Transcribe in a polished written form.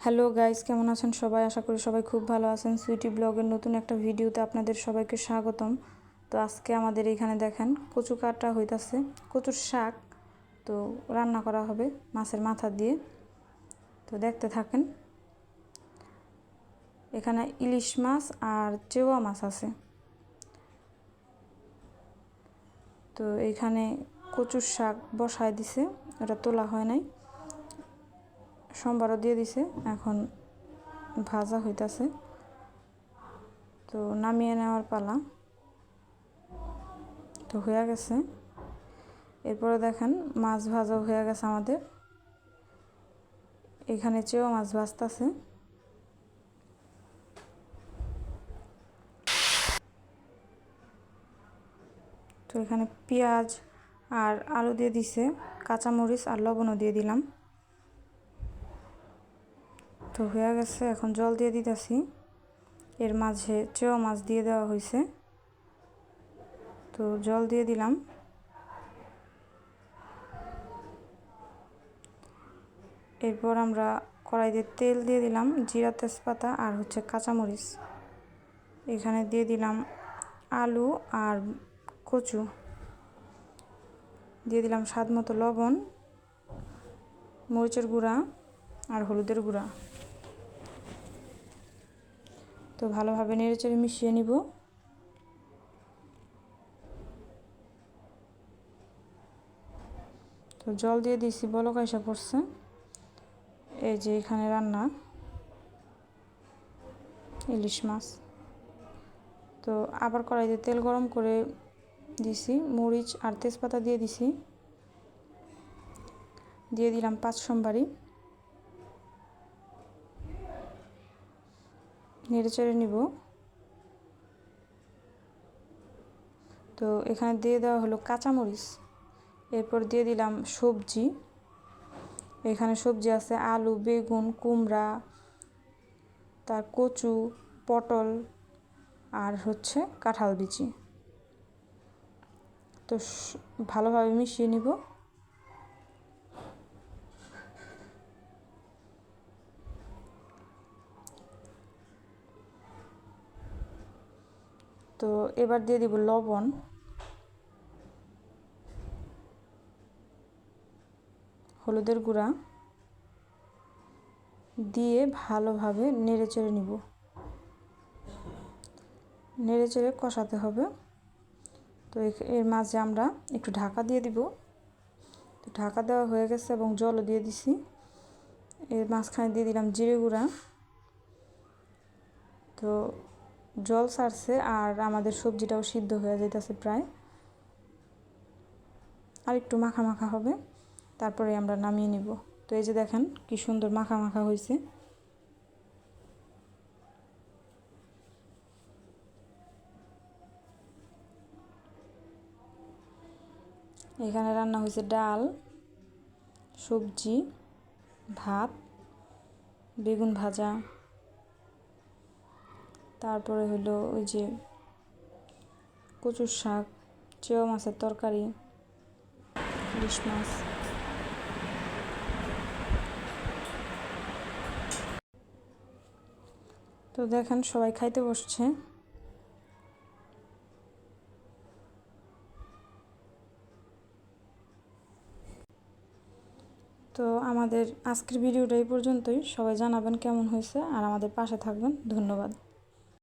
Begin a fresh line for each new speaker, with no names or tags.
Hello guys, কেমন আছেন সবাই? আশা করি সবাই খুব ভালো আছেন। সুইটি ব্লগের নতুন একটা ভিডিওতে আপনাদের সবাইকে স্বাগতম। তো আজকে আমাদের এখানে দেখেন কচু কাটা হইতাছে, কচুর শাক। তো রান্না করা হবে মাছের মাথা দিয়ে। তো দেখতে থাকেন। এখানে ইলিশ মাছ আর চেওয়া মাছ আছে। তো এইখানে কচুর শাক বসায় দিছে, এটা তোলা হয় নাই, সোমবারও দিয়ে দিছে। এখন ভাজা হইতাছে, তো নামিয়ে নেওয়ার পালা। তো হয়ে গেছে। এরপরে দেখেন মাছ ভাজাও হয়ে গেছে আমাদের। এখানে চেয়েও মাছ ভাজতেছে। তো এখানে পেঁয়াজ আর আলু দিয়ে দিছে, কাঁচামরিচ আর লবণও দিয়ে দিলাম। তো হয়ে গেছে, এখন জল দিয়ে দিতেছি। এর মাঝে চেয়েও মাছ দিয়ে দেওয়া হয়েছে, তো জল দিয়ে দিলাম। এরপর আমরা কড়াইতে তেল দিয়ে দিলাম, জিরা তেজপাতা আর হচ্ছে কাঁচামরিচ। এখানে দিয়ে দিলাম আলু আর কচু, দিয়ে দিলাম স্বাদ মতো লবণ, মরিচের গুঁড়া আর হলুদের গুঁড়া। তো ভালোভাবে নেড়েচেড়ে মিশিয়ে নিব। তো জল দিয়ে দিয়েছি, বলক আইসা পড়ছে। এই যে এখানে রান্না ইলিশ মাছ। তো আবার কড়াইতে তেল গরম করে দিছি, মরিচ আর তেজপাতা দিয়ে দিছি, দিয়ে দিলাম 5 সোমবারি। নেড়ে চেড়ে নিব। তো এখানে দিয়ে দেওয়া হলো কাঁচামরিচ। এরপর দিয়ে দিলাম সবজি। এখানে সবজি আছে আলু, বেগুন, কুমড়া, তার কচু, পটল আর হচ্ছে কাঁঠাল বিচি। তো ভালোভাবে মিশিয়ে নিব। তো এবার দিয়ে দিব লবণ, হলুদের গুঁড়া দিয়ে ভালোভাবে নেড়ে চেড়ে নিব। নেড়ে চেড়ে কষাতে হবে। তো এর মাঝে আমরা একটু ঢাকা দিয়ে দিব। তো ঢাকা দেওয়া হয়ে গেছে এবং জলও দিয়ে দিছি। এর মাঝখানে দিয়ে দিলাম জিরে গুঁড়া। তো জল ছাড়ছে আর আমাদের সবজিটাও সিদ্ধ হয়ে যাইতেছে প্রায়। আর একটু মাখা মাখা হবে, তারপরে আমরা নামিয়ে নিব। তো এই যে দেখেন কি সুন্দর মাখা মাখা হয়েছে। এখানে রান্না হয়েছে ডাল, সবজি, ভাত, বেগুন ভাজা, তারপরে হলো ওই যে কচুর শাক, চেওয়া মাছের তরকারি, ইলিশ মাছ। তো দেখেন সবাই খাইতে বসছে। তো আমাদের আজকের ভিডিওটা এই পর্যন্তই। সবাই জানাবেন কেমন হয়েছে আর আমাদের পাশে থাকবেন। ধন্যবাদ।